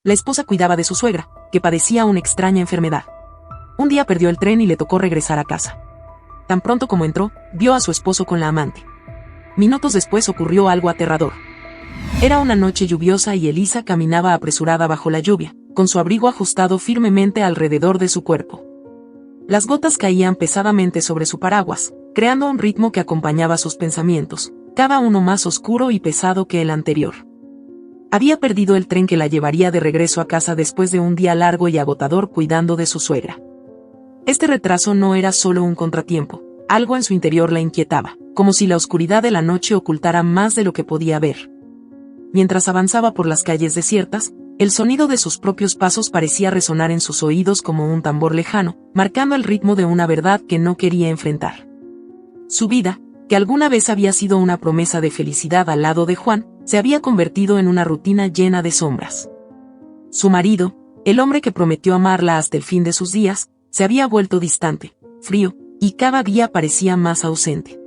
La esposa cuidaba de su suegra, que padecía una extraña enfermedad. Un día perdió el tren y le tocó regresar a casa. Tan pronto como entró, vio a su esposo con la amante. Minutos después ocurrió algo aterrador. Era una noche lluviosa y Elisa caminaba apresurada bajo la lluvia, con su abrigo ajustado firmemente alrededor de su cuerpo. Las gotas caían pesadamente sobre su paraguas, creando un ritmo que acompañaba sus pensamientos, cada uno más oscuro y pesado que el anterior. Había perdido el tren que la llevaría de regreso a casa después de un día largo y agotador cuidando de su suegra. Este retraso no era solo un contratiempo, algo en su interior la inquietaba, como si la oscuridad de la noche ocultara más de lo que podía ver. Mientras avanzaba por las calles desiertas, el sonido de sus propios pasos parecía resonar en sus oídos como un tambor lejano, marcando el ritmo de una verdad que no quería enfrentar. Su vida, que alguna vez había sido una promesa de felicidad al lado de Juan, se había convertido en una rutina llena de sombras. Su marido, el hombre que prometió amarla hasta el fin de sus días, se había vuelto distante, frío, y cada día parecía más ausente.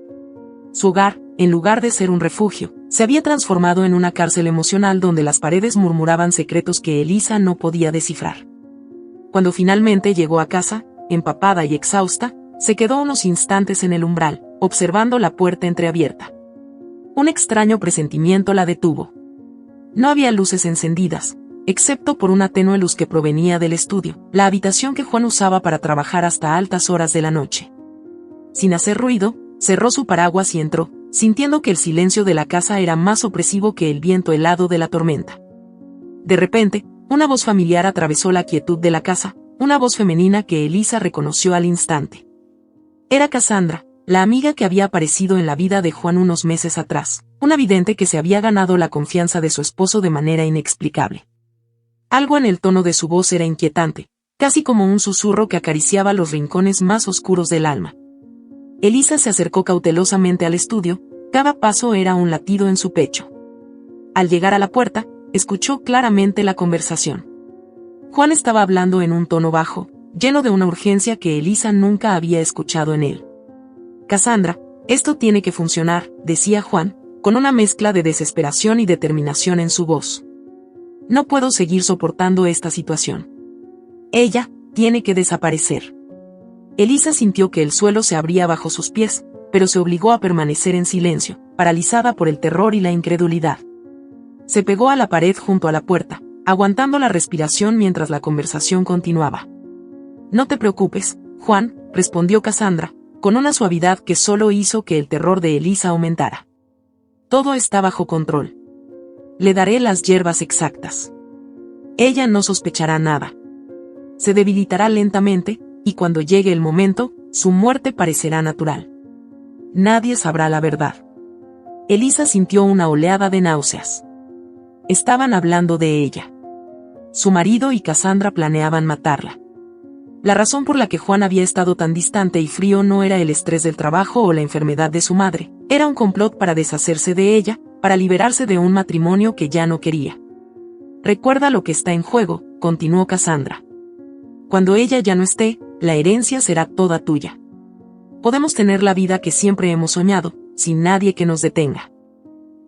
Su hogar, en lugar de ser un refugio, se había transformado en una cárcel emocional donde las paredes murmuraban secretos que Elisa no podía descifrar. Cuando finalmente llegó a casa, empapada y exhausta, se quedó unos instantes en el umbral, observando la puerta entreabierta. Un extraño presentimiento la detuvo. No había luces encendidas, excepto por una tenue luz que provenía del estudio, la habitación que Juan usaba para trabajar hasta altas horas de la noche. Sin hacer ruido, cerró su paraguas y entró, sintiendo que el silencio de la casa era más opresivo que el viento helado de la tormenta. De repente, una voz familiar atravesó la quietud de la casa, una voz femenina que Elisa reconoció al instante. Era Cassandra, la amiga que había aparecido en la vida de Juan unos meses atrás, una vidente que se había ganado la confianza de su esposo de manera inexplicable. Algo en el tono de su voz era inquietante, casi como un susurro que acariciaba los rincones más oscuros del alma. Elisa se acercó cautelosamente al estudio, cada paso era un latido en su pecho. Al llegar a la puerta, escuchó claramente la conversación. Juan estaba hablando en un tono bajo, lleno de una urgencia que Elisa nunca había escuchado en él. «Cassandra, esto tiene que funcionar», decía Juan, con una mezcla de desesperación y determinación en su voz. «No puedo seguir soportando esta situación. Ella tiene que desaparecer». Elisa sintió que el suelo se abría bajo sus pies, pero se obligó a permanecer en silencio, paralizada por el terror y la incredulidad. Se pegó a la pared junto a la puerta, aguantando la respiración mientras la conversación continuaba. «No te preocupes, Juan», respondió Cassandra, con una suavidad que solo hizo que el terror de Elisa aumentara. «Todo está bajo control. Le daré las hierbas exactas. Ella no sospechará nada. Se debilitará lentamente, y cuando llegue el momento, su muerte parecerá natural. Nadie sabrá la verdad». Elisa sintió una oleada de náuseas. Estaban hablando de ella. Su marido y Cassandra planeaban matarla. La razón por la que Juan había estado tan distante y frío no era el estrés del trabajo o la enfermedad de su madre, era un complot para deshacerse de ella, para liberarse de un matrimonio que ya no quería. «Recuerda lo que está en juego», continuó Cassandra. «Cuando ella ya no esté, la herencia será toda tuya. Podemos tener la vida que siempre hemos soñado, sin nadie que nos detenga».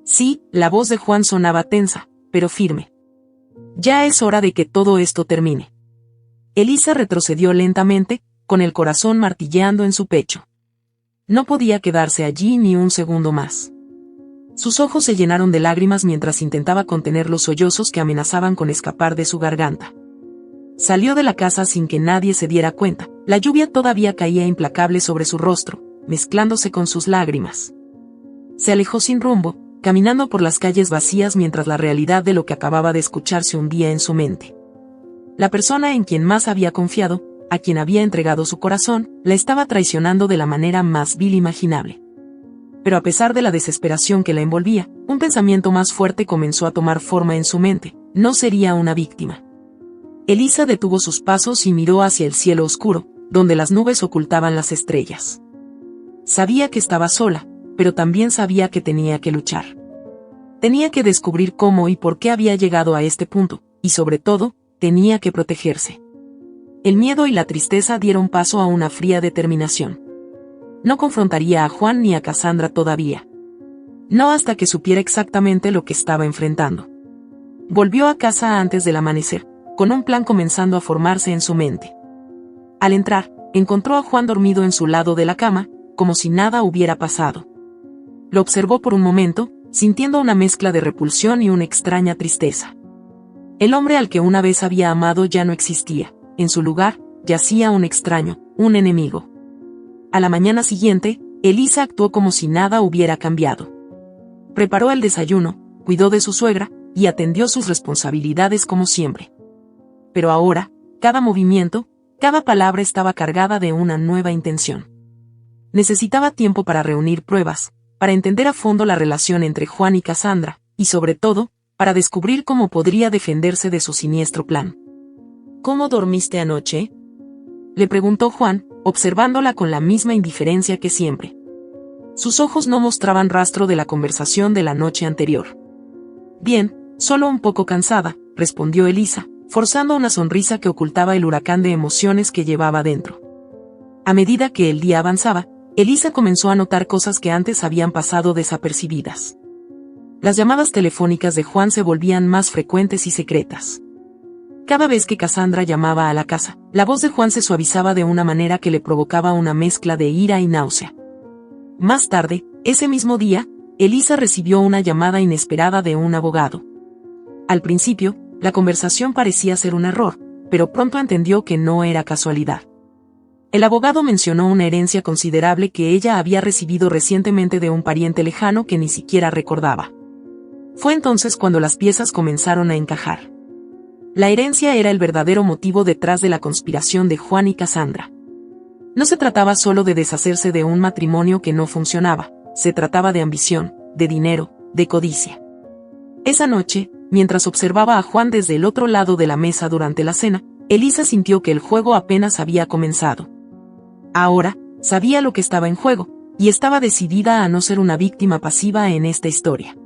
Sí, la voz de Juan sonaba tensa, pero firme. «Ya es hora de que todo esto termine». Elisa retrocedió lentamente, con el corazón martilleando en su pecho. No podía quedarse allí ni un segundo más. Sus ojos se llenaron de lágrimas mientras intentaba contener los sollozos que amenazaban con escapar de su garganta. Salió de la casa sin que nadie se diera cuenta, la lluvia todavía caía implacable sobre su rostro, mezclándose con sus lágrimas. Se alejó sin rumbo, caminando por las calles vacías mientras la realidad de lo que acababa de escuchar se hundía en su mente. La persona en quien más había confiado, a quien había entregado su corazón, la estaba traicionando de la manera más vil imaginable. Pero a pesar de la desesperación que la envolvía, un pensamiento más fuerte comenzó a tomar forma en su mente: no sería una víctima. Elisa detuvo sus pasos y miró hacia el cielo oscuro, donde las nubes ocultaban las estrellas. Sabía que estaba sola, pero también sabía que tenía que luchar. Tenía que descubrir cómo y por qué había llegado a este punto, y sobre todo, tenía que protegerse. El miedo y la tristeza dieron paso a una fría determinación. No confrontaría a Juan ni a Cassandra todavía. No hasta que supiera exactamente lo que estaba enfrentando. Volvió a casa antes del amanecer, con un plan comenzando a formarse en su mente. Al entrar, encontró a Juan dormido en su lado de la cama, como si nada hubiera pasado. Lo observó por un momento, sintiendo una mezcla de repulsión y una extraña tristeza. El hombre al que una vez había amado ya no existía. En su lugar, yacía un extraño, un enemigo. A la mañana siguiente, Elisa actuó como si nada hubiera cambiado. Preparó el desayuno, cuidó de su suegra, y atendió sus responsabilidades como siempre. Pero ahora, cada movimiento, cada palabra estaba cargada de una nueva intención. Necesitaba tiempo para reunir pruebas, para entender a fondo la relación entre Juan y Cassandra, y sobre todo, para descubrir cómo podría defenderse de su siniestro plan. ¿Cómo dormiste anoche?, le preguntó Juan, observándola con la misma indiferencia que siempre. Sus ojos no mostraban rastro de la conversación de la noche anterior. Bien, solo un poco cansada, respondió Elisa, forzando una sonrisa que ocultaba el huracán de emociones que llevaba dentro. A medida que el día avanzaba, Elisa comenzó a notar cosas que antes habían pasado desapercibidas. Las llamadas telefónicas de Juan se volvían más frecuentes y secretas. Cada vez que Cassandra llamaba a la casa, la voz de Juan se suavizaba de una manera que le provocaba una mezcla de ira y náusea. Más tarde, ese mismo día, Elisa recibió una llamada inesperada de un abogado. Al principio, la conversación parecía ser un error, pero pronto entendió que no era casualidad. El abogado mencionó una herencia considerable que ella había recibido recientemente de un pariente lejano que ni siquiera recordaba. Fue entonces cuando las piezas comenzaron a encajar. La herencia era el verdadero motivo detrás de la conspiración de Juan y Cassandra. No se trataba solo de deshacerse de un matrimonio que no funcionaba, se trataba de ambición, de dinero, de codicia. Esa noche, mientras observaba a Juan desde el otro lado de la mesa durante la cena, Elisa sintió que el juego apenas había comenzado. Ahora, sabía lo que estaba en juego, y estaba decidida a no ser una víctima pasiva en esta historia.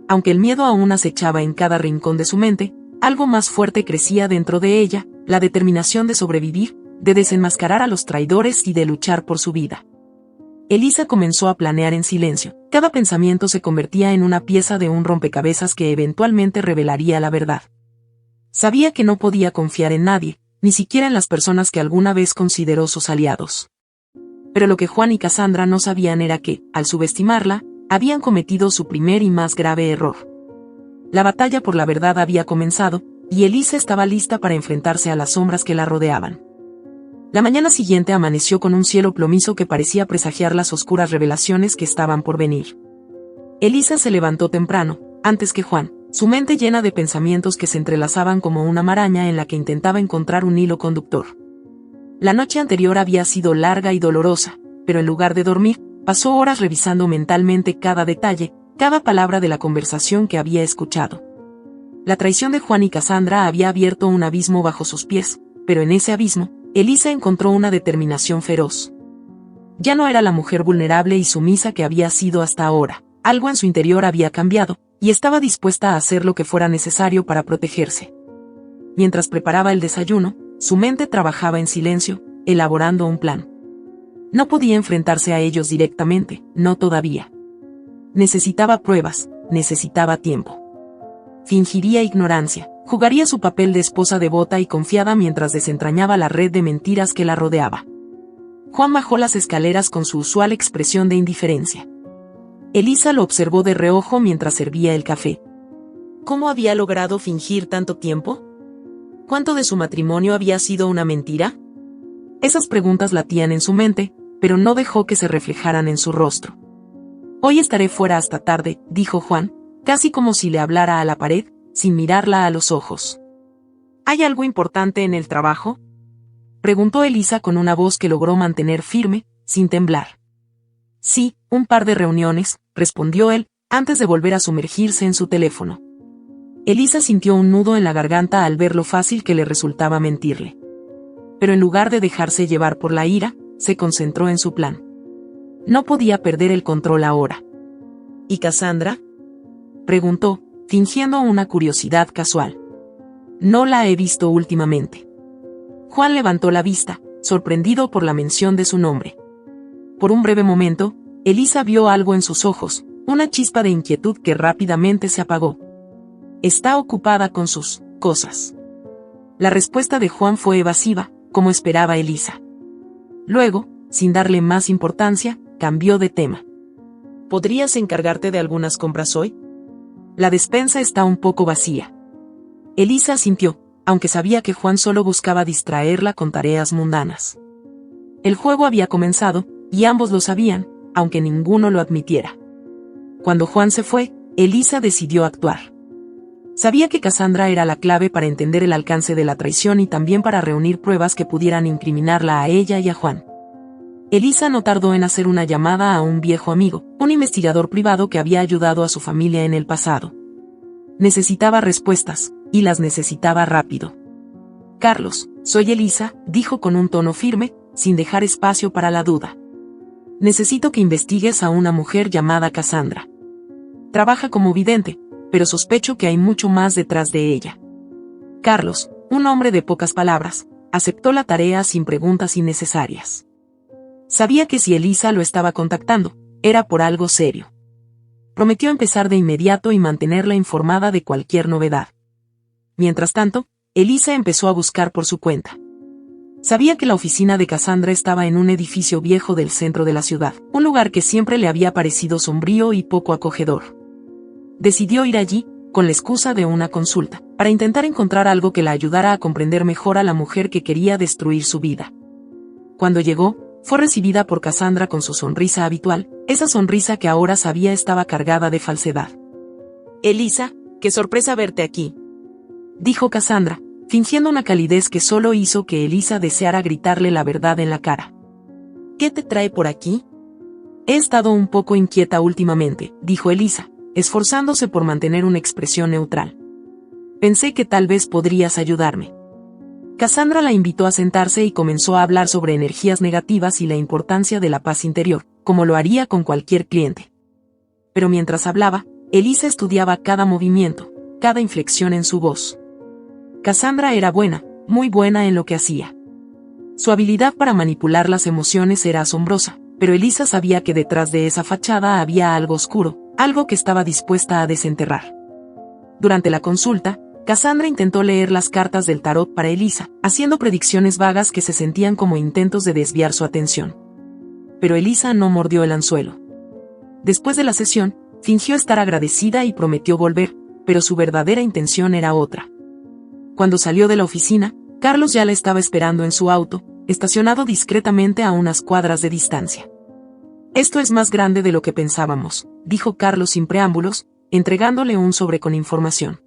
Aunque el miedo aún acechaba en cada rincón de su mente, algo más fuerte crecía dentro de ella, la determinación de sobrevivir, de desenmascarar a los traidores y de luchar por su vida. Elisa comenzó a planear en silencio. Cada pensamiento se convertía en una pieza de un rompecabezas que eventualmente revelaría la verdad. Sabía que no podía confiar en nadie, ni siquiera en las personas que alguna vez consideró sus aliados. Pero lo que Juan y Cassandra no sabían era que, al subestimarla, habían cometido su primer y más grave error. La batalla por la verdad había comenzado, y Elisa estaba lista para enfrentarse a las sombras que la rodeaban. La mañana siguiente amaneció con un cielo plomizo que parecía presagiar las oscuras revelaciones que estaban por venir. Elisa se levantó temprano, antes que Juan, su mente llena de pensamientos que se entrelazaban como una maraña en la que intentaba encontrar un hilo conductor. La noche anterior había sido larga y dolorosa, pero en lugar de dormir, pasó horas revisando mentalmente cada detalle, cada palabra de la conversación que había escuchado. La traición de Juan y Cassandra había abierto un abismo bajo sus pies, pero en ese abismo, Elisa encontró una determinación feroz. Ya no era la mujer vulnerable y sumisa que había sido hasta ahora, algo en su interior había cambiado, y estaba dispuesta a hacer lo que fuera necesario para protegerse. Mientras preparaba el desayuno, su mente trabajaba en silencio, elaborando un plan. No podía enfrentarse a ellos directamente, no todavía. Necesitaba pruebas, necesitaba tiempo. Fingiría ignorancia, jugaría su papel de esposa devota y confiada mientras desentrañaba la red de mentiras que la rodeaba. Juan bajó las escaleras con su usual expresión de indiferencia. Elisa lo observó de reojo mientras servía el café. ¿Cómo había logrado fingir tanto tiempo? ¿Cuánto de su matrimonio había sido una mentira? Esas preguntas latían en su mente, pero no dejó que se reflejaran en su rostro. Hoy estaré fuera hasta tarde, dijo Juan, casi como si le hablara a la pared, sin mirarla a los ojos. ¿Hay algo importante en el trabajo?, preguntó Elisa con una voz que logró mantener firme, sin temblar. Sí, un par de reuniones, respondió él, antes de volver a sumergirse en su teléfono. Elisa sintió un nudo en la garganta al ver lo fácil que le resultaba mentirle. Pero en lugar de dejarse llevar por la ira, se concentró en su plan. No podía perder el control ahora. ¿Y Cassandra?, preguntó, fingiendo una curiosidad casual. No la he visto últimamente. Juan levantó la vista, sorprendido por la mención de su nombre. Por un breve momento, Elisa vio algo en sus ojos, una chispa de inquietud que rápidamente se apagó. Está ocupada con sus cosas. La respuesta de Juan fue evasiva, como esperaba Elisa. Luego, sin darle más importancia, cambió de tema. ¿Podrías encargarte de algunas compras hoy? La despensa está un poco vacía. Elisa asintió, aunque sabía que Juan solo buscaba distraerla con tareas mundanas. El juego había comenzado, y ambos lo sabían, aunque ninguno lo admitiera. Cuando Juan se fue, Elisa decidió actuar. Sabía que Cassandra era la clave para entender el alcance de la traición y también para reunir pruebas que pudieran incriminarla a ella y a Juan. Elisa no tardó en hacer una llamada a un viejo amigo, un investigador privado que había ayudado a su familia en el pasado. Necesitaba respuestas, y las necesitaba rápido. Carlos, soy Elisa, dijo con un tono firme, sin dejar espacio para la duda. Necesito que investigues a una mujer llamada Cassandra. Trabaja como vidente, pero sospecho que hay mucho más detrás de ella. Carlos, un hombre de pocas palabras, aceptó la tarea sin preguntas innecesarias. Sabía que si Elisa lo estaba contactando, era por algo serio. Prometió empezar de inmediato y mantenerla informada de cualquier novedad. Mientras tanto, Elisa empezó a buscar por su cuenta. Sabía que la oficina de Cassandra estaba en un edificio viejo del centro de la ciudad, un lugar que siempre le había parecido sombrío y poco acogedor. Decidió ir allí, con la excusa de una consulta, para intentar encontrar algo que la ayudara a comprender mejor a la mujer que quería destruir su vida. Cuando llegó, fue recibida por Cassandra con su sonrisa habitual, esa sonrisa que ahora sabía estaba cargada de falsedad. «Elisa, qué sorpresa verte aquí», dijo Cassandra, fingiendo una calidez que solo hizo que Elisa deseara gritarle la verdad en la cara. «¿Qué te trae por aquí?» «He estado un poco inquieta últimamente», dijo Elisa, esforzándose por mantener una expresión neutral. «Pensé que tal vez podrías ayudarme». Cassandra la invitó a sentarse y comenzó a hablar sobre energías negativas y la importancia de la paz interior, como lo haría con cualquier cliente. Pero mientras hablaba, Elisa estudiaba cada movimiento, cada inflexión en su voz. Cassandra era buena, muy buena en lo que hacía. Su habilidad para manipular las emociones era asombrosa, pero Elisa sabía que detrás de esa fachada había algo oscuro, algo que estaba dispuesta a desenterrar. Durante la consulta, Cassandra intentó leer las cartas del tarot para Elisa, haciendo predicciones vagas que se sentían como intentos de desviar su atención. Pero Elisa no mordió el anzuelo. Después de la sesión, fingió estar agradecida y prometió volver, pero su verdadera intención era otra. Cuando salió de la oficina, Carlos ya la estaba esperando en su auto, estacionado discretamente a unas cuadras de distancia. «Esto es más grande de lo que pensábamos», dijo Carlos sin preámbulos, entregándole un sobre con información.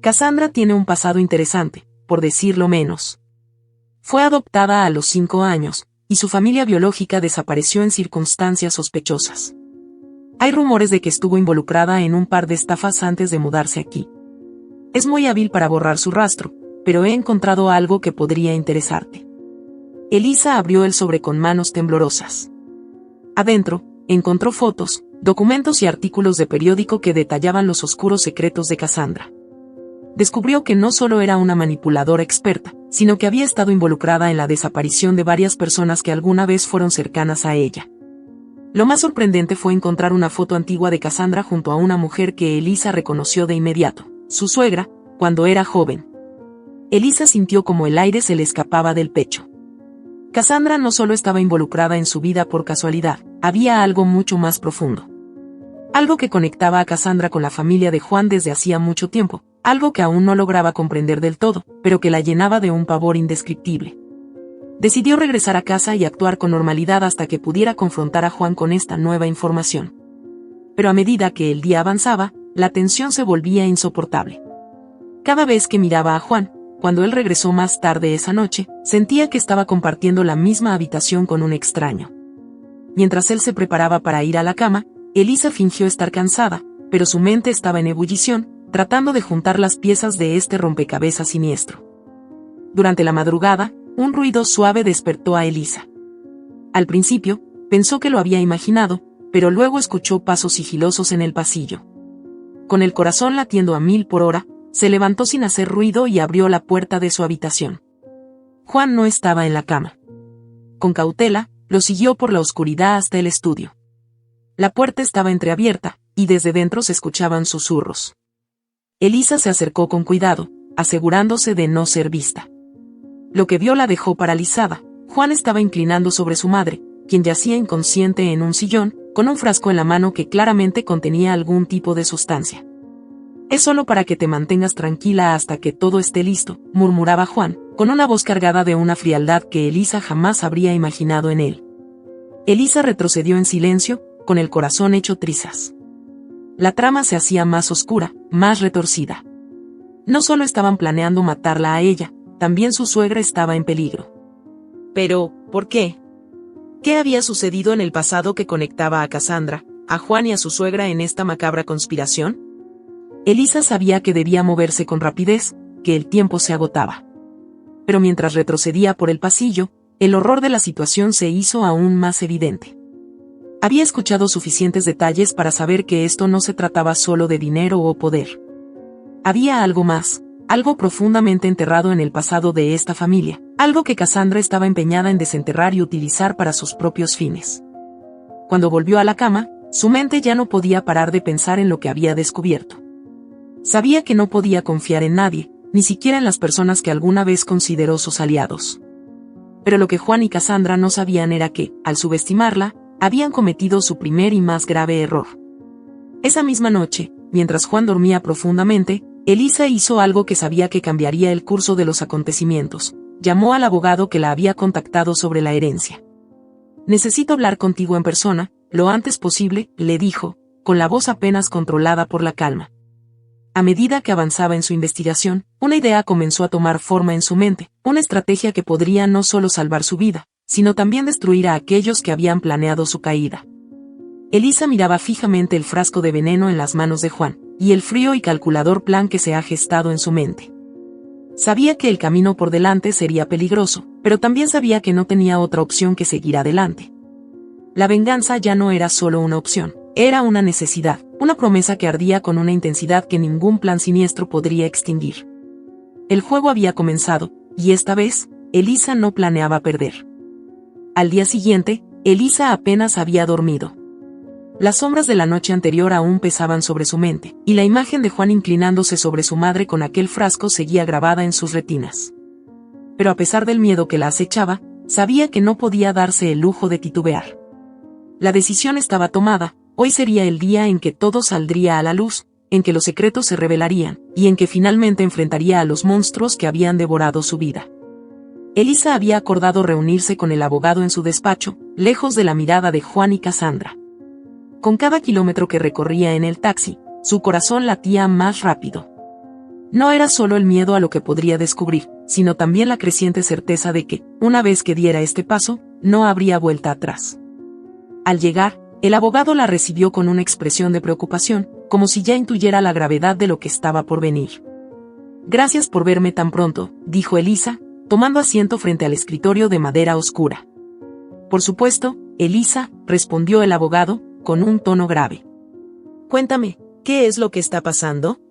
Cassandra tiene un pasado interesante, por decirlo menos. Fue adoptada a los 5 años, y su familia biológica desapareció en circunstancias sospechosas. Hay rumores de que estuvo involucrada en un par de estafas antes de mudarse aquí. Es muy hábil para borrar su rastro, pero he encontrado algo que podría interesarte. Elisa abrió el sobre con manos temblorosas. Adentro, encontró fotos, documentos y artículos de periódico que detallaban los oscuros secretos de Cassandra. Descubrió que no solo era una manipuladora experta, sino que había estado involucrada en la desaparición de varias personas que alguna vez fueron cercanas a ella. Lo más sorprendente fue encontrar una foto antigua de Cassandra junto a una mujer que Elisa reconoció de inmediato, su suegra, cuando era joven. Elisa sintió como el aire se le escapaba del pecho. Cassandra no solo estaba involucrada en su vida por casualidad, había algo mucho más profundo. Algo que conectaba a Cassandra con la familia de Juan desde hacía mucho tiempo, algo que aún no lograba comprender del todo, pero que la llenaba de un pavor indescriptible. Decidió regresar a casa y actuar con normalidad hasta que pudiera confrontar a Juan con esta nueva información. Pero a medida que el día avanzaba, la tensión se volvía insoportable. Cada vez que miraba a Juan, cuando él regresó más tarde esa noche, sentía que estaba compartiendo la misma habitación con un extraño. Mientras él se preparaba para ir a la cama, Elisa fingió estar cansada, pero su mente estaba en ebullición, tratando de juntar las piezas de este rompecabezas siniestro. Durante la madrugada, un ruido suave despertó a Elisa. Al principio, pensó que lo había imaginado, pero luego escuchó pasos sigilosos en el pasillo. Con el corazón latiendo a 1000 por hora, se levantó sin hacer ruido y abrió la puerta de su habitación. Juan no estaba en la cama. Con cautela, lo siguió por la oscuridad hasta el estudio. La puerta estaba entreabierta, y desde dentro se escuchaban susurros. Elisa se acercó con cuidado, asegurándose de no ser vista. Lo que vio la dejó paralizada. Juan estaba inclinando sobre su madre, quien yacía inconsciente en un sillón, con un frasco en la mano que claramente contenía algún tipo de sustancia. «Es solo para que te mantengas tranquila hasta que todo esté listo», murmuraba Juan, con una voz cargada de una frialdad que Elisa jamás habría imaginado en él. Elisa retrocedió en silencio, con el corazón hecho trizas. La trama se hacía más oscura, más retorcida. No solo estaban planeando matarla a ella, también su suegra estaba en peligro. Pero, ¿por qué? ¿Qué había sucedido en el pasado que conectaba a Cassandra, a Juan y a su suegra en esta macabra conspiración? Elisa sabía que debía moverse con rapidez, que el tiempo se agotaba. Pero mientras retrocedía por el pasillo, el horror de la situación se hizo aún más evidente. Había escuchado suficientes detalles para saber que esto no se trataba solo de dinero o poder. Había algo más, algo profundamente enterrado en el pasado de esta familia, algo que Cassandra estaba empeñada en desenterrar y utilizar para sus propios fines. Cuando volvió a la cama, su mente ya no podía parar de pensar en lo que había descubierto. Sabía que no podía confiar en nadie, ni siquiera en las personas que alguna vez consideró sus aliados. Pero lo que Juan y Cassandra no sabían era que, al subestimarla, habían cometido su primer y más grave error. Esa misma noche, mientras Juan dormía profundamente, Elisa hizo algo que sabía que cambiaría el curso de los acontecimientos. Llamó al abogado que la había contactado sobre la herencia. «Necesito hablar contigo en persona, lo antes posible», le dijo, con la voz apenas controlada por la calma. A medida que avanzaba en su investigación, una idea comenzó a tomar forma en su mente, una estrategia que podría no solo salvar su vida, sino también destruir a aquellos que habían planeado su caída. Elisa miraba fijamente el frasco de veneno en las manos de Juan, y el frío y calculador plan que se ha gestado en su mente. Sabía que el camino por delante sería peligroso, pero también sabía que no tenía otra opción que seguir adelante. La venganza ya no era solo una opción, era una necesidad, una promesa que ardía con una intensidad que ningún plan siniestro podría extinguir. El juego había comenzado, y esta vez, Elisa no planeaba perder. Al día siguiente, Elisa apenas había dormido. Las sombras de la noche anterior aún pesaban sobre su mente, y la imagen de Juan inclinándose sobre su madre con aquel frasco seguía grabada en sus retinas. Pero a pesar del miedo que la acechaba, sabía que no podía darse el lujo de titubear. La decisión estaba tomada, hoy sería el día en que todo saldría a la luz, en que los secretos se revelarían, y en que finalmente enfrentaría a los monstruos que habían devorado su vida. Elisa había acordado reunirse con el abogado en su despacho, lejos de la mirada de Juan y Cassandra. Con cada kilómetro que recorría en el taxi, su corazón latía más rápido. No era solo el miedo a lo que podría descubrir, sino también la creciente certeza de que, una vez que diera este paso, no habría vuelta atrás. Al llegar, el abogado la recibió con una expresión de preocupación, como si ya intuyera la gravedad de lo que estaba por venir. «Gracias por verme tan pronto», dijo Elisa, tomando asiento frente al escritorio de madera oscura. «Por supuesto, Elisa», respondió el abogado, con un tono grave. «Cuéntame, ¿qué es lo que está pasando?»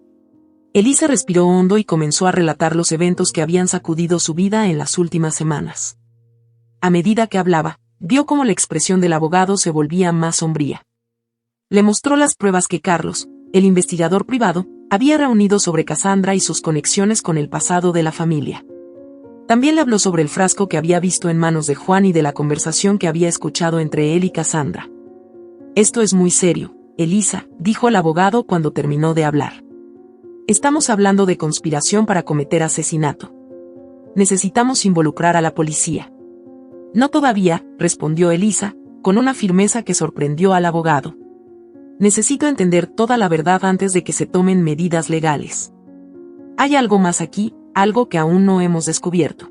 Elisa respiró hondo y comenzó a relatar los eventos que habían sacudido su vida en las últimas semanas. A medida que hablaba, vio cómo la expresión del abogado se volvía más sombría. Le mostró las pruebas que Carlos, el investigador privado, había reunido sobre Cassandra y sus conexiones con el pasado de la familia. También le habló sobre el frasco que había visto en manos de Juan y de la conversación que había escuchado entre él y Cassandra. «Esto es muy serio, Elisa», dijo el abogado cuando terminó de hablar. «Estamos hablando de conspiración para cometer asesinato. Necesitamos involucrar a la policía». «No todavía», respondió Elisa, con una firmeza que sorprendió al abogado. «Necesito entender toda la verdad antes de que se tomen medidas legales. Hay algo más aquí, algo que aún no hemos descubierto.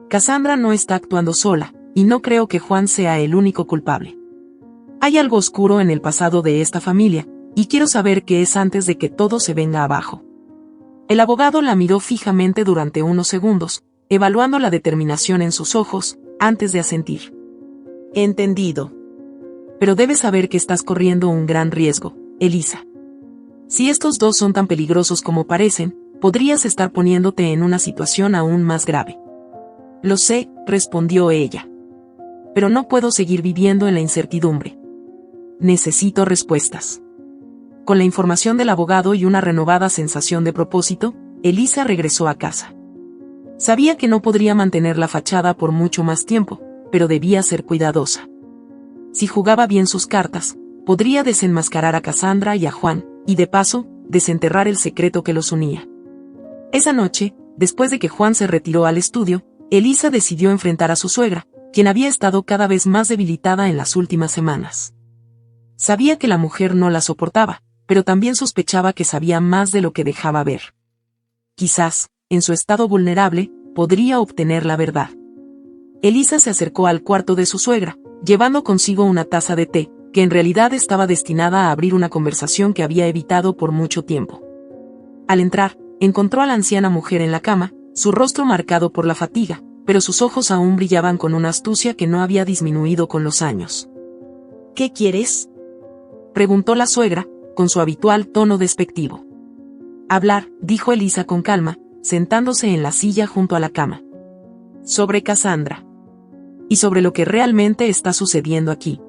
Cassandra no está actuando sola, y no creo que Juan sea el único culpable. Hay algo oscuro en el pasado de esta familia, y quiero saber qué es antes de que todo se venga abajo». El abogado la miró fijamente durante unos segundos, evaluando la determinación en sus ojos, antes de asentir. «Entendido. Pero debes saber que estás corriendo un gran riesgo, Elisa. Si estos dos son tan peligrosos como parecen, podrías estar poniéndote en una situación aún más grave». «Lo sé», respondió ella. «Pero no puedo seguir viviendo en la incertidumbre. Necesito respuestas». Con la información del abogado y una renovada sensación de propósito, Elisa regresó a casa. Sabía que no podría mantener la fachada por mucho más tiempo, pero debía ser cuidadosa. Si jugaba bien sus cartas, podría desenmascarar a Cassandra y a Juan, y de paso, desenterrar el secreto que los unía. Esa noche, después de que Juan se retiró al estudio, Elisa decidió enfrentar a su suegra, quien había estado cada vez más debilitada en las últimas semanas. Sabía que la mujer no la soportaba, pero también sospechaba que sabía más de lo que dejaba ver. Quizás, en su estado vulnerable, podría obtener la verdad. Elisa se acercó al cuarto de su suegra, llevando consigo una taza de té, que en realidad estaba destinada a abrir una conversación que había evitado por mucho tiempo. Al entrar, encontró a la anciana mujer en la cama, su rostro marcado por la fatiga, pero sus ojos aún brillaban con una astucia que no había disminuido con los años. «¿Qué quieres?», preguntó la suegra, con su habitual tono despectivo. «Hablar», dijo Elisa con calma, sentándose en la silla junto a la cama. «Sobre Cassandra. Y sobre lo que realmente está sucediendo aquí».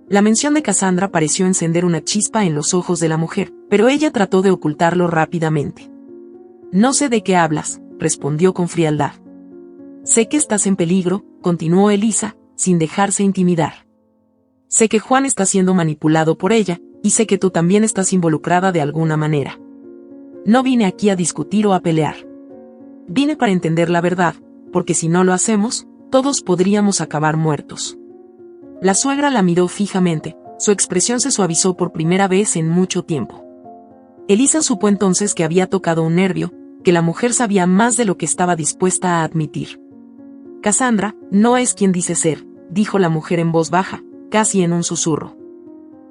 La mención de Cassandra pareció encender una chispa en los ojos de la mujer, pero ella trató de ocultarlo rápidamente. «No sé de qué hablas», respondió con frialdad. «Sé que estás en peligro», continuó Elisa, sin dejarse intimidar. «Sé que Juan está siendo manipulado por ella, y sé que tú también estás involucrada de alguna manera. No vine aquí a discutir o a pelear. Vine para entender la verdad, porque si no lo hacemos, todos podríamos acabar muertos». La suegra la miró fijamente, su expresión se suavizó por primera vez en mucho tiempo. Elisa supo entonces que había tocado un nervio, que la mujer sabía más de lo que estaba dispuesta a admitir. «Cassandra no es quien dice ser», dijo la mujer en voz baja, casi en un susurro.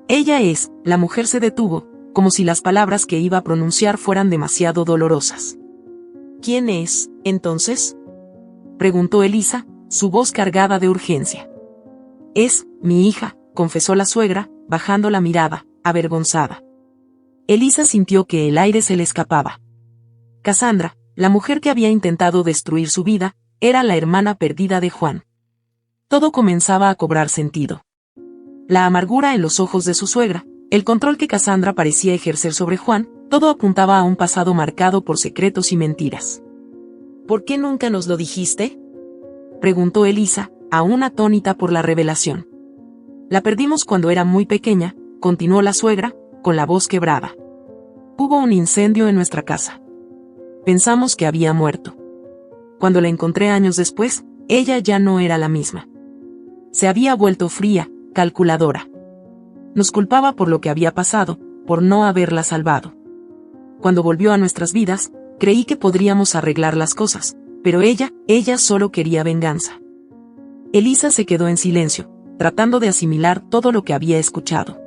«Ella es», la mujer se detuvo, como si las palabras que iba a pronunciar fueran demasiado dolorosas. «¿Quién es, entonces?», preguntó Elisa, su voz cargada de urgencia. «Es mi hija», confesó la suegra, bajando la mirada, avergonzada. Elisa sintió que el aire se le escapaba. Cassandra, la mujer que había intentado destruir su vida, era la hermana perdida de Juan. Todo comenzaba a cobrar sentido. La amargura en los ojos de su suegra, el control que Cassandra parecía ejercer sobre Juan, todo apuntaba a un pasado marcado por secretos y mentiras. «¿Por qué nunca nos lo dijiste?», preguntó Elisa, aún atónita por la revelación. «La perdimos cuando era muy pequeña», continuó la suegra, con la voz quebrada. «Hubo un incendio en nuestra casa. Pensamos que había muerto. Cuando la encontré años después, ella ya no era la misma. Se había vuelto fría, calculadora. Nos culpaba por lo que había pasado, por no haberla salvado. Cuando volvió a nuestras vidas, creí que podríamos arreglar las cosas, pero ella solo quería venganza». Elisa se quedó en silencio, tratando de asimilar todo lo que había escuchado.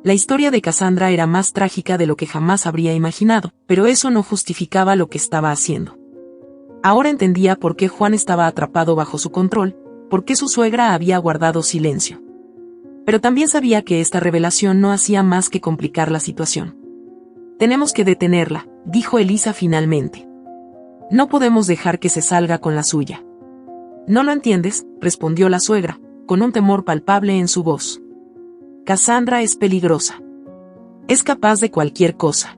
La historia de Cassandra era más trágica de lo que jamás habría imaginado, pero eso no justificaba lo que estaba haciendo. Ahora entendía por qué Juan estaba atrapado bajo su control, por qué su suegra había guardado silencio. Pero también sabía que esta revelación no hacía más que complicar la situación. «Tenemos que detenerla», dijo Elisa finalmente. «No podemos dejar que se salga con la suya». «No lo entiendes», respondió la suegra, con un temor palpable en su voz. «Cassandra es peligrosa. Es capaz de cualquier cosa.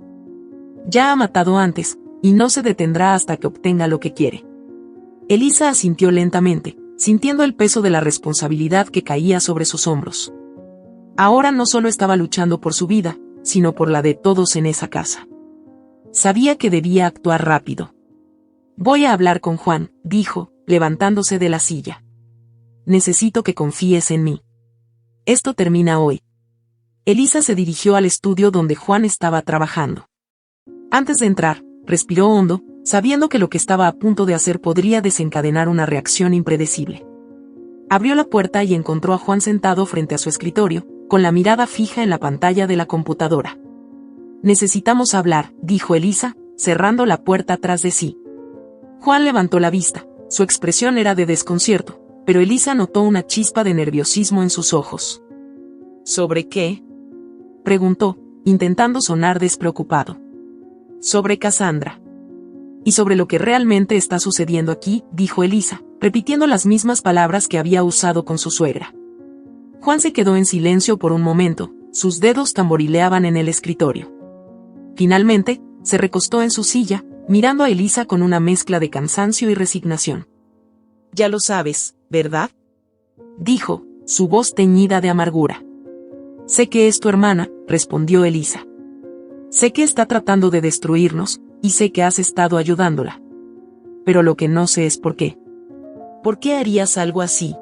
Ya ha matado antes, y no se detendrá hasta que obtenga lo que quiere». Elisa asintió lentamente, sintiendo el peso de la responsabilidad que caía sobre sus hombros. Ahora no solo estaba luchando por su vida, sino por la de todos en esa casa. Sabía que debía actuar rápido. «Voy a hablar con Juan», dijo, levantándose de la silla. «Necesito que confíes en mí. Esto termina hoy». Elisa se dirigió al estudio donde Juan estaba trabajando. Antes de entrar, respiró hondo, sabiendo que lo que estaba a punto de hacer podría desencadenar una reacción impredecible. Abrió la puerta y encontró a Juan sentado frente a su escritorio, con la mirada fija en la pantalla de la computadora. «Necesitamos hablar», dijo Elisa, cerrando la puerta tras de sí. Juan levantó la vista. Su expresión era de desconcierto, pero Elisa notó una chispa de nerviosismo en sus ojos. «¿Sobre qué?», preguntó, intentando sonar despreocupado. «Sobre Cassandra. Y sobre lo que realmente está sucediendo aquí», dijo Elisa, repitiendo las mismas palabras que había usado con su suegra. Juan se quedó en silencio por un momento, sus dedos tamborileaban en el escritorio. Finalmente, se recostó en su silla, mirando a Elisa con una mezcla de cansancio y resignación. «Ya lo sabes, ¿verdad?», dijo, su voz teñida de amargura. «Sé que es tu hermana», respondió Elisa. «Sé que está tratando de destruirnos, y sé que has estado ayudándola. Pero lo que no sé es por qué». «¿Por qué harías algo así?».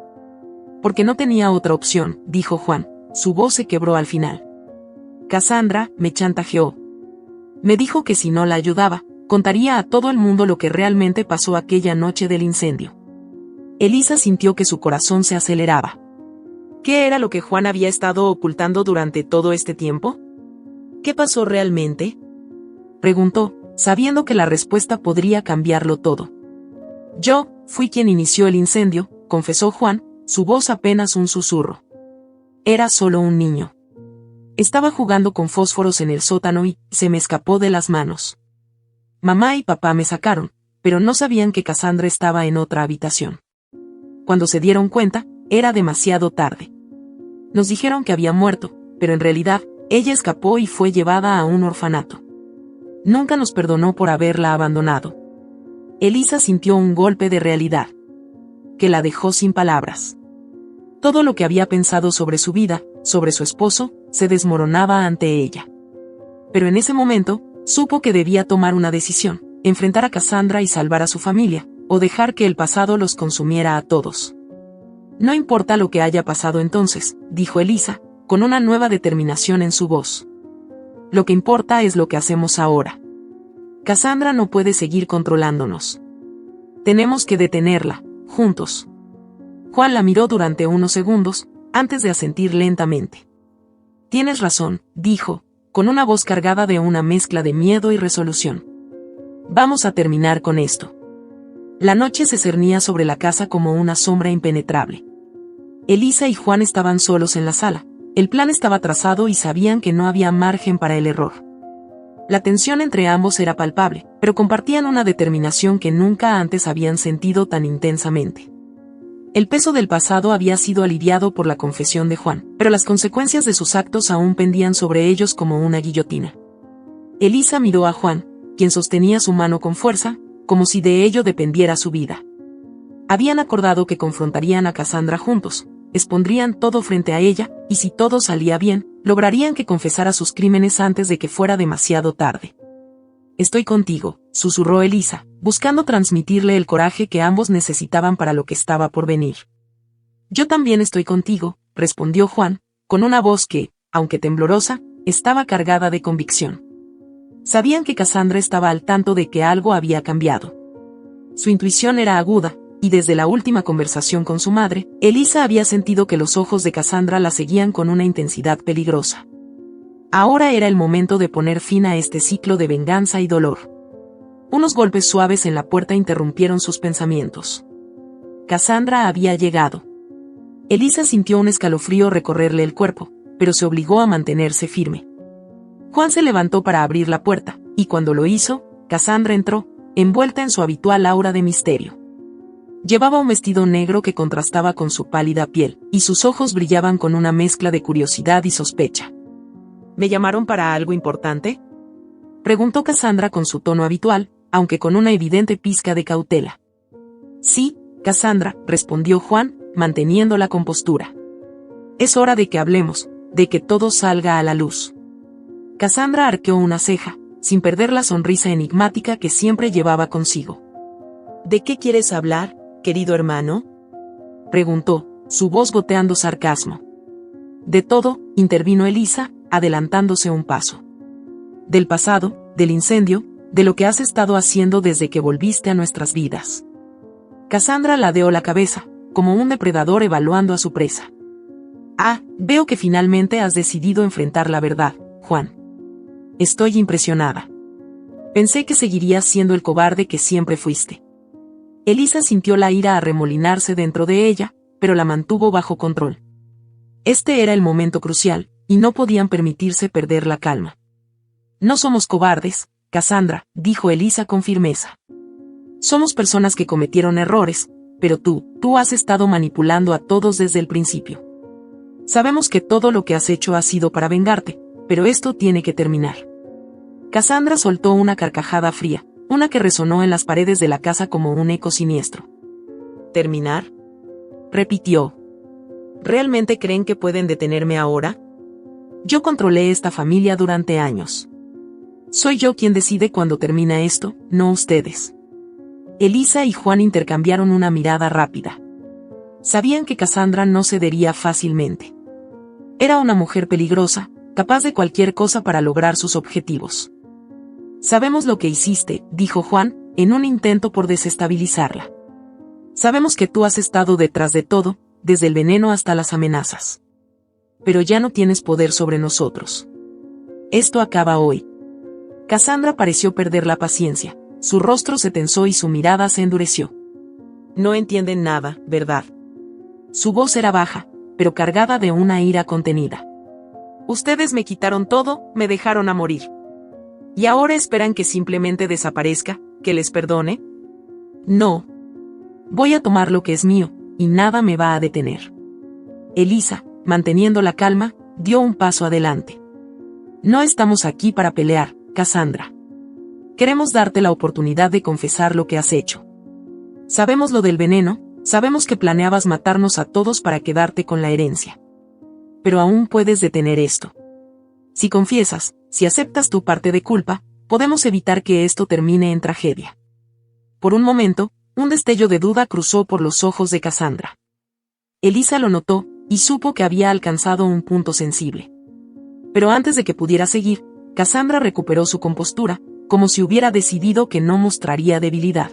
«Porque no tenía otra opción», dijo Juan, su voz se quebró al final. «Cassandra me chantajeó. Me dijo que si no la ayudaba, contaría a todo el mundo lo que realmente pasó aquella noche del incendio». Elisa sintió que su corazón se aceleraba. ¿Qué era lo que Juan había estado ocultando durante todo este tiempo? ¿Qué pasó realmente?, preguntó, sabiendo que la respuesta podría cambiarlo todo. «Yo fui quien inició el incendio», confesó Juan, su voz apenas un susurro. «Era solo un niño. Estaba jugando con fósforos en el sótano y se me escapó de las manos. Mamá y papá me sacaron, pero no sabían que Cassandra estaba en otra habitación. Cuando se dieron cuenta, era demasiado tarde. Nos dijeron que había muerto, pero en realidad, ella escapó y fue llevada a un orfanato. Nunca nos perdonó por haberla abandonado». Elisa sintió un golpe de realidad que la dejó sin palabras. Todo lo que había pensado sobre su vida, sobre su esposo, se desmoronaba ante ella. Pero en ese momento, supo que debía tomar una decisión: enfrentar a Cassandra y salvar a su familia, o dejar que el pasado los consumiera a todos. «No importa lo que haya pasado entonces», dijo Elisa, con una nueva determinación en su voz. «Lo que importa es lo que hacemos ahora. Cassandra no puede seguir controlándonos. Tenemos que detenerla, juntos». Juan la miró durante unos segundos, antes de asentir lentamente. «Tienes razón», dijo, con una voz cargada de una mezcla de miedo y resolución. «Vamos a terminar con esto». La noche se cernía sobre la casa como una sombra impenetrable. Elisa y Juan estaban solos en la sala. El plan estaba trazado y sabían que no había margen para el error. La tensión entre ambos era palpable, pero compartían una determinación que nunca antes habían sentido tan intensamente. El peso del pasado había sido aliviado por la confesión de Juan, pero las consecuencias de sus actos aún pendían sobre ellos como una guillotina. Elisa miró a Juan, quien sostenía su mano con fuerza, como si de ello dependiera su vida. Habían acordado que confrontarían a Cassandra juntos, expondrían todo frente a ella, y si todo salía bien, lograrían que confesara sus crímenes antes de que fuera demasiado tarde. «Estoy contigo», susurró Elisa, buscando transmitirle el coraje que ambos necesitaban para lo que estaba por venir. «Yo también estoy contigo», respondió Juan, con una voz que, aunque temblorosa, estaba cargada de convicción. Sabían que Cassandra estaba al tanto de que algo había cambiado. Su intuición era aguda, y desde la última conversación con su madre, Elisa había sentido que los ojos de Cassandra la seguían con una intensidad peligrosa. Ahora era el momento de poner fin a este ciclo de venganza y dolor. Unos golpes suaves en la puerta interrumpieron sus pensamientos. Cassandra había llegado. Elisa sintió un escalofrío recorrerle el cuerpo, pero se obligó a mantenerse firme. Juan se levantó para abrir la puerta, y cuando lo hizo, Cassandra entró, envuelta en su habitual aura de misterio. Llevaba un vestido negro que contrastaba con su pálida piel, y sus ojos brillaban con una mezcla de curiosidad y sospecha. «¿Me llamaron para algo importante?», preguntó Cassandra con su tono habitual, aunque con una evidente pizca de cautela. «Sí, Cassandra», respondió Juan, manteniendo la compostura. «Es hora de que hablemos, de que todo salga a la luz». Cassandra arqueó una ceja, sin perder la sonrisa enigmática que siempre llevaba consigo. «¿De qué quieres hablar, querido hermano?», preguntó, su voz goteando sarcasmo. «De todo», intervino Elisa, adelantándose un paso. «Del pasado, del incendio, de lo que has estado haciendo desde que volviste a nuestras vidas». Cassandra ladeó la cabeza, como un depredador evaluando a su presa. «Ah, veo que finalmente has decidido enfrentar la verdad, Juan. Estoy impresionada. Pensé que seguirías siendo el cobarde que siempre fuiste». Elisa sintió la ira arremolinarse dentro de ella, pero la mantuvo bajo control. Este era el momento crucial, y no podían permitirse perder la calma. «No somos cobardes, Cassandra», dijo Elisa con firmeza. «Somos personas que cometieron errores, pero tú has estado manipulando a todos desde el principio. Sabemos que todo lo que has hecho ha sido para vengarte, pero esto tiene que terminar. Cassandra soltó una carcajada fría, una que resonó en las paredes de la casa como un eco siniestro. ¿Terminar?, repitió. ¿Realmente creen que pueden detenerme ahora? Yo controlé esta familia durante años. Soy yo quien decide cuándo termina esto, no ustedes. Elisa y Juan intercambiaron una mirada rápida. Sabían que Cassandra no cedería fácilmente. Era una mujer peligrosa, capaz de cualquier cosa para lograr sus objetivos. Sabemos lo que hiciste, dijo Juan, en un intento por desestabilizarla. Sabemos que tú has estado detrás de todo, desde el veneno hasta las amenazas. Pero ya no tienes poder sobre nosotros. Esto acaba hoy. Cassandra pareció perder la paciencia, su rostro se tensó y su mirada se endureció. No entienden nada, ¿verdad? Su voz era baja, pero cargada de una ira contenida. Ustedes me quitaron todo, me dejaron a morir. ¿Y ahora esperan que simplemente desaparezca, que les perdone? No. Voy a tomar lo que es mío, y nada me va a detener. Elisa, manteniendo la calma, dio un paso adelante. No estamos aquí para pelear, Cassandra. Queremos darte la oportunidad de confesar lo que has hecho. Sabemos lo del veneno, sabemos que planeabas matarnos a todos para quedarte con la herencia. Pero aún puedes detener esto. Si confiesas, si aceptas tu parte de culpa, podemos evitar que esto termine en tragedia. Por un momento, un destello de duda cruzó por los ojos de Cassandra. Elisa lo notó, y supo que había alcanzado un punto sensible. Pero antes de que pudiera seguir, Cassandra recuperó su compostura, como si hubiera decidido que no mostraría debilidad.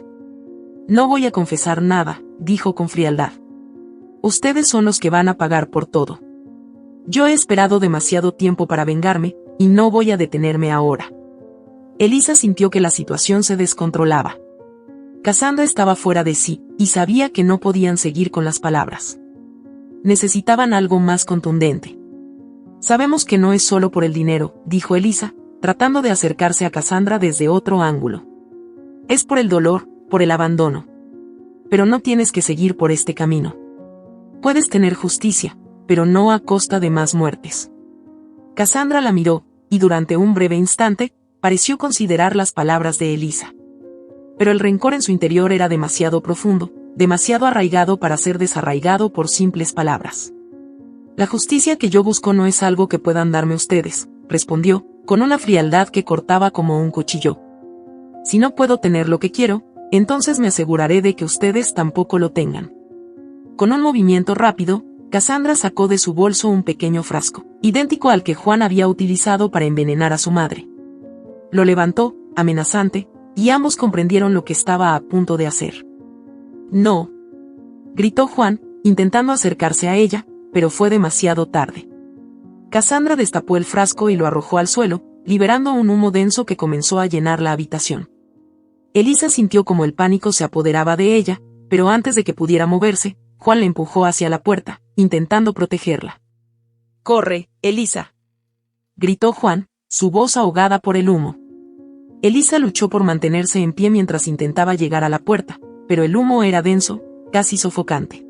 No voy a confesar nada, dijo con frialdad. Ustedes son los que van a pagar por todo. Yo he esperado demasiado tiempo para vengarme, y no voy a detenerme ahora. Elisa sintió que la situación se descontrolaba. Cassandra estaba fuera de sí, y sabía que no podían seguir con las palabras. Necesitaban algo más contundente. Sabemos que no es solo por el dinero, dijo Elisa, tratando de acercarse a Cassandra desde otro ángulo. Es por el dolor, por el abandono. Pero no tienes que seguir por este camino. Puedes tener justicia, pero no a costa de más muertes. Cassandra la miró, y durante un breve instante, pareció considerar las palabras de Elisa. Pero el rencor en su interior era demasiado profundo, demasiado arraigado para ser desarraigado por simples palabras. La justicia que yo busco no es algo que puedan darme ustedes, respondió, con una frialdad que cortaba como un cuchillo. Si no puedo tener lo que quiero, entonces me aseguraré de que ustedes tampoco lo tengan. Con un movimiento rápido, Cassandra sacó de su bolso un pequeño frasco, idéntico al que Juan había utilizado para envenenar a su madre. Lo levantó, amenazante, y ambos comprendieron lo que estaba a punto de hacer. «No», gritó Juan, intentando acercarse a ella, pero fue demasiado tarde. Cassandra destapó el frasco y lo arrojó al suelo, liberando un humo denso que comenzó a llenar la habitación. Elisa sintió como el pánico se apoderaba de ella, pero antes de que pudiera moverse, Juan la empujó hacia la puerta, intentando protegerla. «¡Corre, Elisa!», gritó Juan, su voz ahogada por el humo. Elisa luchó por mantenerse en pie mientras intentaba llegar a la puerta, pero el humo era denso, casi sofocante.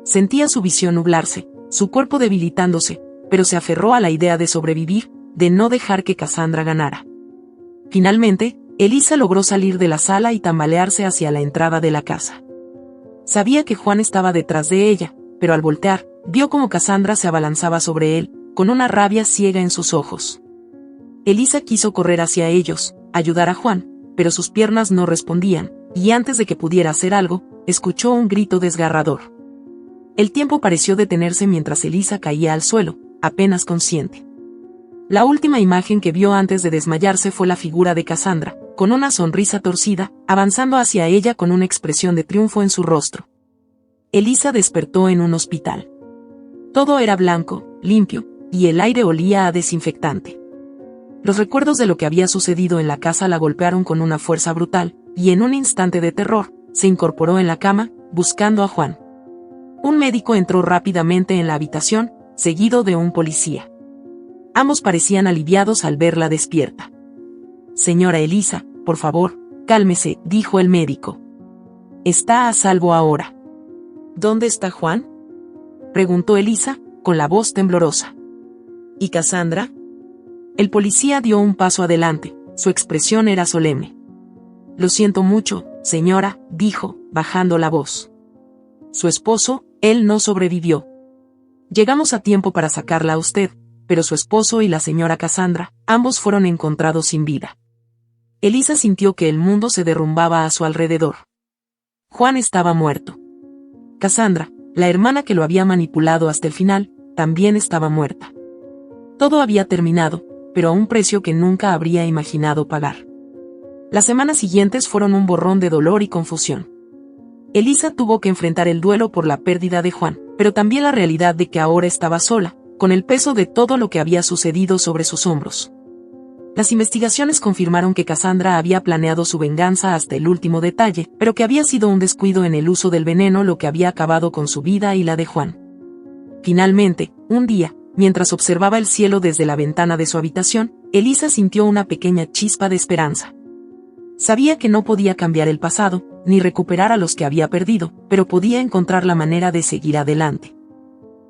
Sentía su visión nublarse, su cuerpo debilitándose, pero se aferró a la idea de sobrevivir, de no dejar que Cassandra ganara. Finalmente, Elisa logró salir de la sala y tambalearse hacia la entrada de la casa. Sabía que Juan estaba detrás de ella, pero al voltear, vio como Cassandra se abalanzaba sobre él, con una rabia ciega en sus ojos. Elisa quiso correr hacia ellos, ayudar a Juan, pero sus piernas no respondían, y antes de que pudiera hacer algo, escuchó un grito desgarrador. El tiempo pareció detenerse mientras Elisa caía al suelo, apenas consciente. La última imagen que vio antes de desmayarse fue la figura de Cassandra, con una sonrisa torcida, avanzando hacia ella con una expresión de triunfo en su rostro. Elisa despertó en un hospital. Todo era blanco, limpio, y el aire olía a desinfectante. Los recuerdos de lo que había sucedido en la casa la golpearon con una fuerza brutal, y en un instante de terror, se incorporó en la cama, buscando a Juan. Un médico entró rápidamente en la habitación, seguido de un policía. Ambos parecían aliviados al verla despierta. «Señora Elisa, por favor, cálmese», dijo el médico. «Está a salvo ahora». «¿Dónde está Juan?», preguntó Elisa, con la voz temblorosa. ¿Y Cassandra? El policía dio un paso adelante, su expresión era solemne. Lo siento mucho, señora, dijo, bajando la voz. Su esposo, él no sobrevivió. Llegamos a tiempo para sacarla a usted, pero su esposo y la señora Cassandra, ambos fueron encontrados sin vida. Elisa sintió que el mundo se derrumbaba a su alrededor. Juan estaba muerto. Cassandra, la hermana que lo había manipulado hasta el final, también estaba muerta. Todo había terminado, pero a un precio que nunca habría imaginado pagar. Las semanas siguientes fueron un borrón de dolor y confusión. Elisa tuvo que enfrentar el duelo por la pérdida de Juan, pero también la realidad de que ahora estaba sola, con el peso de todo lo que había sucedido sobre sus hombros. Las investigaciones confirmaron que Cassandra había planeado su venganza hasta el último detalle, pero que había sido un descuido en el uso del veneno lo que había acabado con su vida y la de Juan. Finalmente, un día, mientras observaba el cielo desde la ventana de su habitación, Elisa sintió una pequeña chispa de esperanza. Sabía que no podía cambiar el pasado, ni recuperar a los que había perdido, pero podía encontrar la manera de seguir adelante.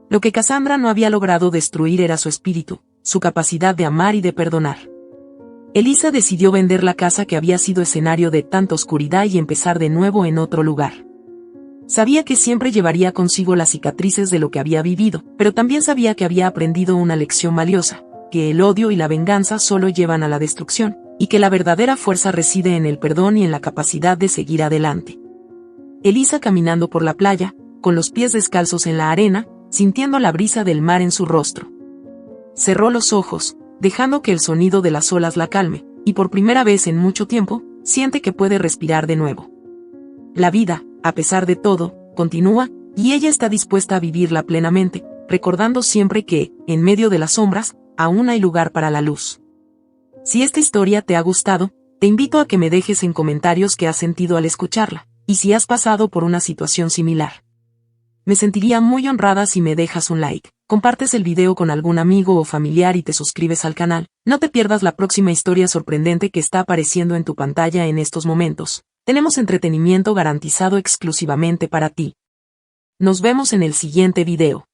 Lo que Cassandra no había logrado destruir era su espíritu, su capacidad de amar y de perdonar. Elisa decidió vender la casa que había sido escenario de tanta oscuridad y empezar de nuevo en otro lugar. Sabía que siempre llevaría consigo las cicatrices de lo que había vivido, pero también sabía que había aprendido una lección valiosa, que el odio y la venganza solo llevan a la destrucción, y que la verdadera fuerza reside en el perdón y en la capacidad de seguir adelante. Elisa caminando por la playa, con los pies descalzos en la arena, sintiendo la brisa del mar en su rostro. Cerró los ojos, dejando que el sonido de las olas la calme, y por primera vez en mucho tiempo, siente que puede respirar de nuevo. La vida, a pesar de todo, continúa, y ella está dispuesta a vivirla plenamente, recordando siempre que, en medio de las sombras, aún hay lugar para la luz. Si esta historia te ha gustado, te invito a que me dejes en comentarios qué has sentido al escucharla, y si has pasado por una situación similar. Me sentiría muy honrada si me dejas un like, compartes el video con algún amigo o familiar y te suscribes al canal. No te pierdas la próxima historia sorprendente que está apareciendo en tu pantalla en estos momentos. Tenemos entretenimiento garantizado exclusivamente para ti. Nos vemos en el siguiente video.